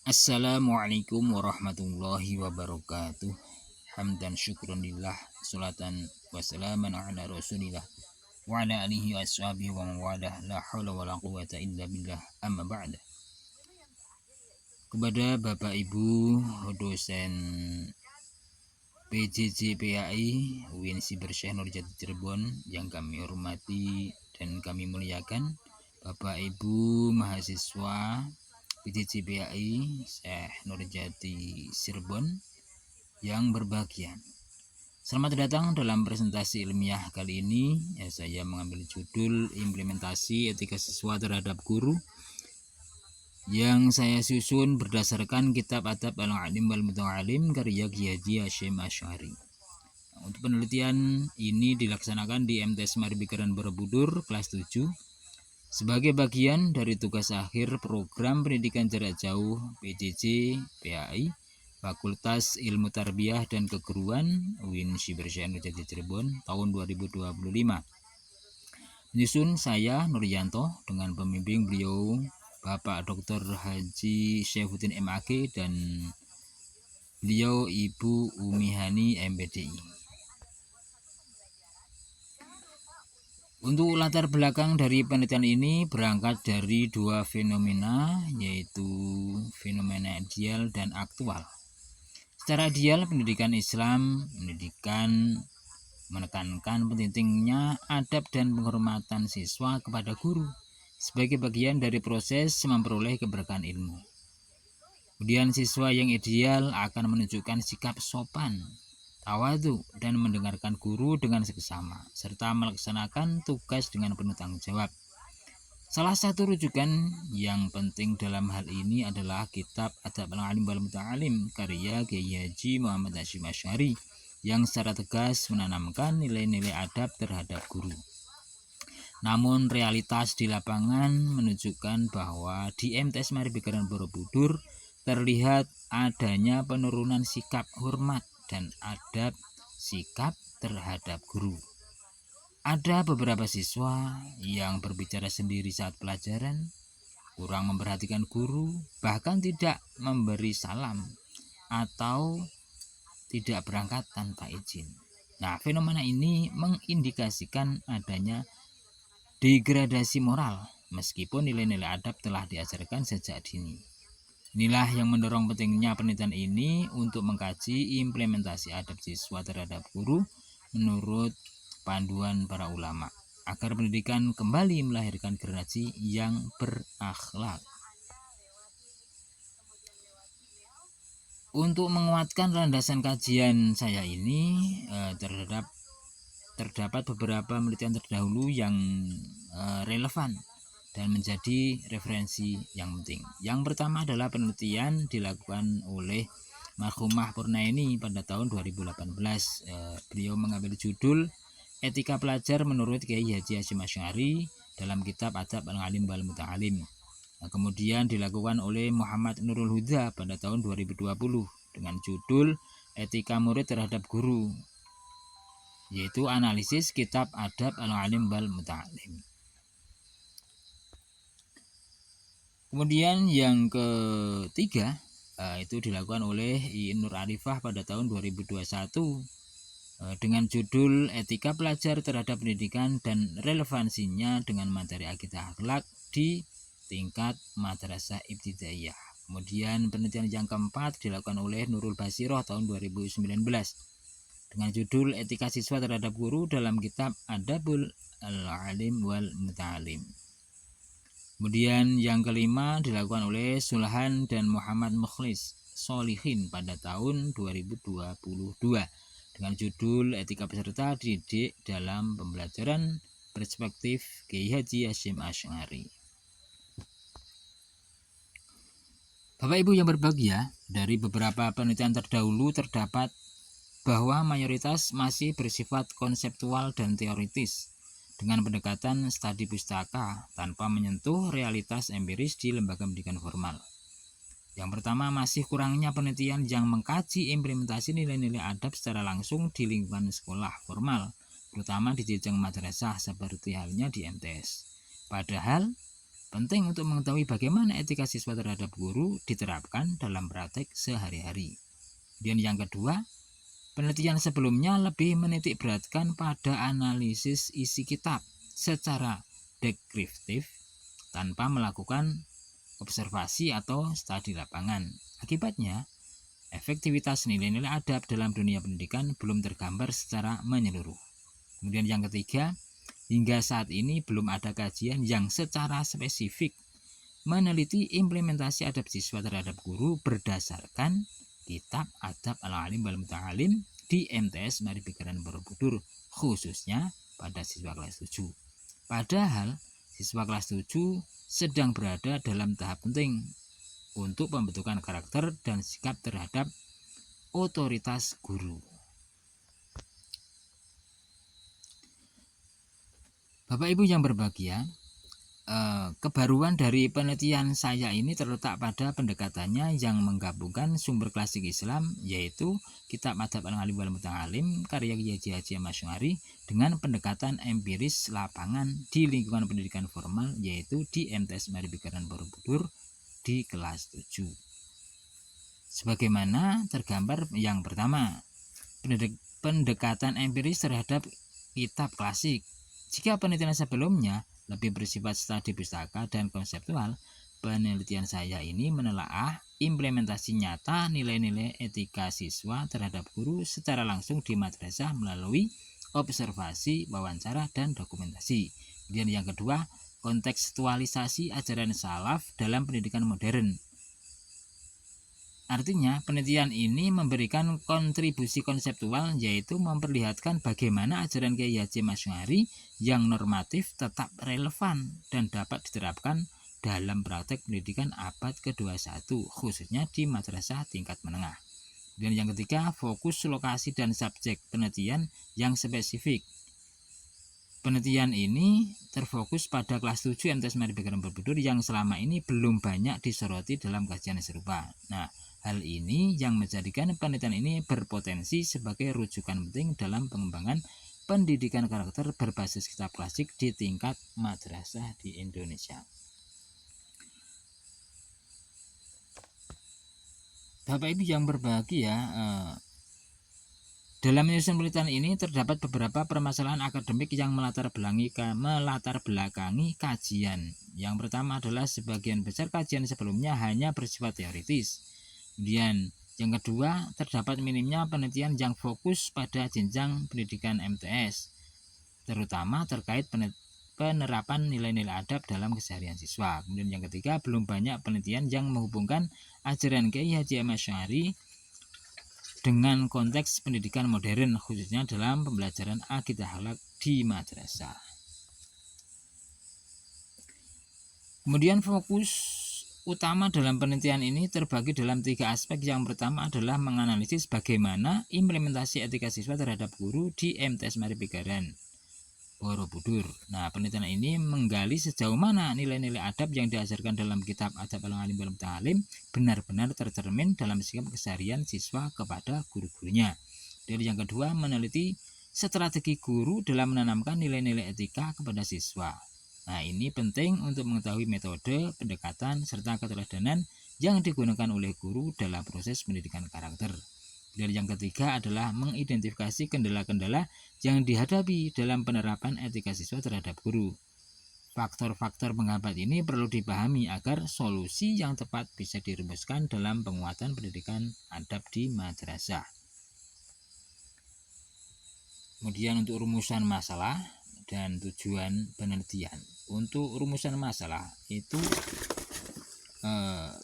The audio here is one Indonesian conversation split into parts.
Assalamualaikum warahmatullahi wabarakatuh. Hamdan syukran lillah, salatan wassalaman ala rasulillah wa ala alihi wa ashabihi wa mawalah, la hawla wa la quwata illa billah, amma ba'da. Kepada Bapak Ibu dosen PJJ PAI UIN Sibersyekh Nurjati Cirebon yang kami hormati dan kami muliakan, Bapak Ibu mahasiswa PJJ PAI Syekh Nurjati Cirebon yang berbahagia. Selamat datang dalam presentasi ilmiah kali ini. Saya mengambil judul implementasi etika siswa terhadap guru yang saya susun berdasarkan kitab Adab Al-Alim wal Muta'alim karya Kiai Haji Hasyim Asy'ari. Untuk penelitian ini dilaksanakan di MTS Maribikeran Borobudur kelas 7 sebagai bagian dari tugas akhir program pendidikan jarak jauh PJJ PAI Fakultas Ilmu Tarbiyah dan Keguruan UIN Sibersyekh Nurjati Cirebon tahun 2025. Menyusun saya Nuryanto dengan pembimbing beliau Bapak Dr. Haji Syaifuddin MAG dan beliau Ibu Umi Hani MPDI. Untuk latar belakang dari penelitian ini berangkat dari dua fenomena, yaitu fenomena ideal dan aktual. Secara ideal, pendidikan Islam menekankan pentingnya adab dan penghormatan siswa kepada guru sebagai bagian dari proses memperoleh keberkahan ilmu. Kemudian siswa yang ideal akan menunjukkan sikap sopan, tawadhu, dan mendengarkan guru dengan seksama, serta melaksanakan tugas dengan penuh tanggung jawab. Salah satu rujukan yang penting dalam hal ini adalah kitab Adab Al-Alim wal Muta'alim karya Kiai Haji Muhammad Hasyim Asy'ari yang secara tegas menanamkan nilai-nilai adab terhadap guru. Namun realitas di lapangan menunjukkan bahwa di MTS Maribikeran Borobudur terlihat adanya penurunan sikap hormat dan adab sikap terhadap guru. Ada beberapa siswa yang berbicara sendiri saat pelajaran, kurang memperhatikan guru, bahkan tidak memberi salam atau tidak berangkat tanpa izin. Nah, fenomena ini mengindikasikan adanya degradasi moral meskipun nilai-nilai adab telah diajarkan sejak dini. Inilah yang mendorong pentingnya penelitian ini untuk mengkaji implementasi adab siswa terhadap guru menurut panduan para ulama agar pendidikan kembali melahirkan generasi yang berakhlak. Untuk menguatkan landasan kajian saya ini terdapat beberapa penelitian terdahulu yang relevan dan menjadi referensi yang penting. Yang pertama adalah penelitian dilakukan oleh Marhumah Purnaini pada tahun 2018. Beliau mengambil judul Etika Pelajar menurut Kiai Haji Hasyim Asy'ari dalam kitab Adab Al-Alim wal Muta'alim. Kemudian dilakukan oleh Muhammad Nurul Huda pada tahun 2020 dengan judul Etika Murid Terhadap Guru, yaitu analisis kitab Adab Al-Alim wal Muta'alim. Kemudian yang ketiga itu dilakukan oleh Nur Arifah pada tahun 2021 dengan judul Etika Pelajar Terhadap Pendidikan dan Relevansinya dengan Materi Akidah Akhlak di Tingkat Madrasah Ibtidaiyah. Kemudian penelitian yang keempat dilakukan oleh Nurul Basiroh tahun 2019 dengan judul Etika Siswa Terhadap Guru dalam kitab Adabul Al-Alim wal Muta'alim. Kemudian yang kelima dilakukan oleh Sulhan dan Muhammad Mukhlis Solihin pada tahun 2022 dengan judul Etika Peserta Didik dalam Pembelajaran Perspektif Kiai Haji Hasyim Asy'ari. Bapak Ibu yang berbahagia, dari beberapa penelitian terdahulu terdapat bahwa mayoritas masih bersifat konseptual dan teoritis dengan pendekatan studi pustaka tanpa menyentuh realitas empiris di lembaga pendidikan formal. Yang pertama, masih kurangnya penelitian yang mengkaji implementasi nilai-nilai adab secara langsung di lingkungan sekolah formal, terutama di jenjang madrasah seperti halnya di MTS. Padahal Penting untuk mengetahui bagaimana etika siswa terhadap guru diterapkan dalam praktek sehari-hari. Kemudian yang kedua, penelitian sebelumnya lebih menitik beratkan pada analisis isi kitab secara deskriptif tanpa melakukan observasi atau studi lapangan. Akibatnya, efektivitas nilai-nilai adab dalam dunia pendidikan belum tergambar secara menyeluruh. Kemudian yang ketiga, hingga saat ini belum ada kajian yang secara spesifik meneliti implementasi adab siswa terhadap guru berdasarkan kitab Adab Al-Alim wal Muta'alim di MTS Mari Pikiran Borobudur, khususnya pada siswa kelas 7. Padahal siswa kelas 7 sedang berada dalam tahap penting untuk pembentukan karakter dan sikap terhadap otoritas guru. Bapak Ibu yang berbahagia, kebaruan dari penelitian saya ini terletak pada pendekatannya yang menggabungkan sumber klasik Islam, yaitu kitab Adab Al-Alim wal Muta'alim karya Kiai Haji Ahmad Syu'ari, dengan pendekatan empiris lapangan di lingkungan pendidikan formal, yaitu di MTS Mari Pikiran Borobudur di kelas 7. Sebagaimana tergambar yang pertama, pendekatan empiris terhadap kitab klasik. Jika penelitian sebelumnya lebih bersifat studi pustaka dan konseptual, penelitian saya ini menelaah implementasi nyata nilai-nilai etika siswa terhadap guru secara langsung di madrasah melalui observasi, wawancara, dan dokumentasi. Kemudian yang kedua, kontekstualisasi ajaran salaf dalam pendidikan modern. Artinya, penelitian ini memberikan kontribusi konseptual, yaitu memperlihatkan bagaimana ajaran Kiai Haji Ahmad Syu'ari yang normatif tetap relevan dan dapat diterapkan dalam praktek pendidikan abad ke-21, khususnya di madrasah tingkat menengah. Dan yang ketiga, fokus lokasi dan subjek penelitian yang spesifik. Penelitian ini terfokus pada kelas 7 MTS Mari Pikiran Borobudur yang selama ini belum banyak disoroti dalam kajian serupa. Nah, hal ini yang menjadikan penelitian ini berpotensi sebagai rujukan penting dalam pengembangan pendidikan karakter berbasis kitab klasik di tingkat madrasah di Indonesia. Bapak Ibu yang berbahagia, dalam menyusun penelitian ini terdapat beberapa permasalahan akademik yang melatar belakangi kajian. Yang pertama adalah sebagian besar kajian sebelumnya hanya bersifat teoritis. Kemudian yang kedua, terdapat minimnya penelitian yang fokus pada jenjang pendidikan MTS, terutama terkait penerapan nilai-nilai adab dalam keseharian siswa. Kemudian yang ketiga, belum banyak penelitian yang menghubungkan ajaran Kiai Haji Ahmad Syu'ari dengan konteks pendidikan modern, khususnya dalam pembelajaran akidah akhlak di madrasah. Kemudian fokus utama dalam penelitian ini terbagi dalam 3 aspek. Yang pertama adalah menganalisis bagaimana implementasi etika siswa terhadap guru di MTS Mari Pikiran Borobudur. Nah, penelitian ini menggali sejauh mana nilai-nilai adab yang diajarkan dalam kitab Adab Al-Alim wal Muta'alim benar-benar tercermin dalam sikap keseharian siswa kepada guru-gurunya. Dan yang kedua, meneliti strategi guru dalam menanamkan nilai-nilai etika kepada siswa. Nah, ini penting untuk mengetahui metode, pendekatan, serta keteladanan yang digunakan oleh guru dalam proses pendidikan karakter. Dan yang ketiga adalah mengidentifikasi kendala-kendala yang dihadapi dalam penerapan etika siswa terhadap guru. Faktor-faktor penghambat ini perlu dipahami agar solusi yang tepat bisa dirumuskan dalam penguatan pendidikan adab di madrasah. Kemudian untuk rumusan masalah dan tujuan penelitian. Untuk rumusan masalah itu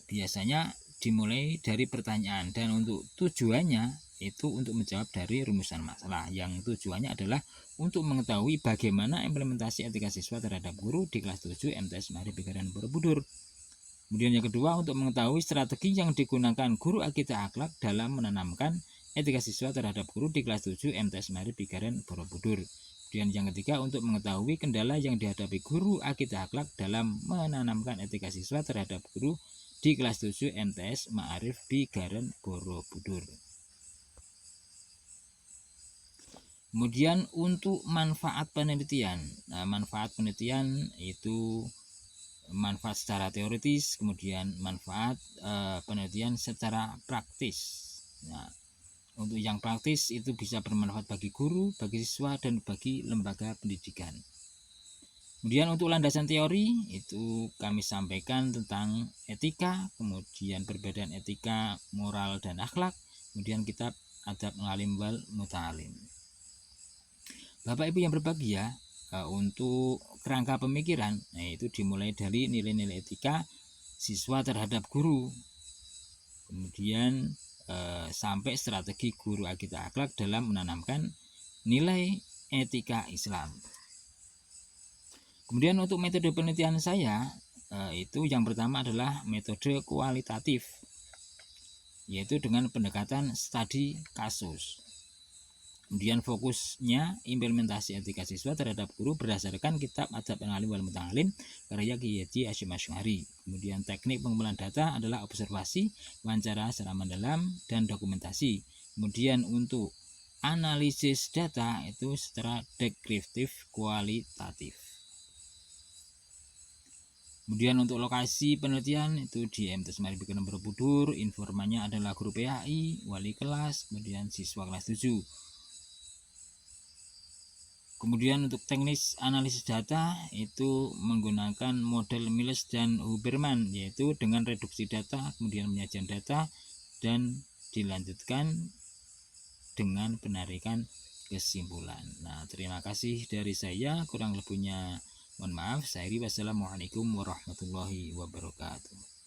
biasanya dimulai dari pertanyaan, dan untuk tujuannya itu untuk menjawab dari rumusan masalah yang tujuannya adalah untuk mengetahui bagaimana implementasi etika siswa terhadap guru di kelas 7 MTS Mari Pikiran Borobudur. Kemudian yang kedua, untuk mengetahui strategi yang digunakan guru akidah akhlak dalam menanamkan etika siswa terhadap guru di kelas 7 MTS Mari Pikiran Borobudur. Kemudian yang ketiga, untuk mengetahui kendala yang dihadapi guru akidah akhlak dalam menanamkan etika siswa terhadap guru di kelas 7 MTS Ma'arif Pikiran Borobudur. Kemudian untuk manfaat penelitian. Nah, manfaat penelitian itu manfaat secara teoritis, kemudian manfaat penelitian secara praktis. Nah, untuk yang praktis itu bisa bermanfaat bagi guru, bagi siswa, dan bagi lembaga pendidikan. Kemudian untuk landasan teori itu kami sampaikan tentang etika, kemudian perbedaan etika, moral, dan akhlak, kemudian kitab Adab Alim wal Muta'alim. Bapak Ibu yang berbahagia, untuk kerangka pemikiran, itu dimulai dari nilai-nilai etika siswa terhadap guru, kemudian sampai strategi guru agita akhlak dalam menanamkan nilai etika Islam. Kemudian untuk metode penelitian saya, itu yang pertama adalah metode kualitatif, yaitu dengan pendekatan studi kasus. Kemudian fokusnya implementasi etika siswa terhadap guru berdasarkan kitab Adab Alim wal Muta'alim karya Kiai Haji Hasyim Asy'ari. Kemudian teknik pengumpulan data adalah observasi, wawancara secara mendalam, dan dokumentasi. Kemudian untuk analisis data itu secara deskriptif kualitatif. Kemudian untuk lokasi penelitian itu di MT Semari Bikin Borobudur, informannya adalah guru PAI, wali kelas, kemudian siswa kelas 7. Kemudian untuk teknis analisis data itu menggunakan model Miles dan Huberman, yaitu dengan reduksi data, kemudian penyajian data, dan dilanjutkan dengan penarikan kesimpulan. Nah, terima kasih dari saya, kurang lebihnya mohon maaf. Wassalamualaikum warahmatullahi wabarakatuh.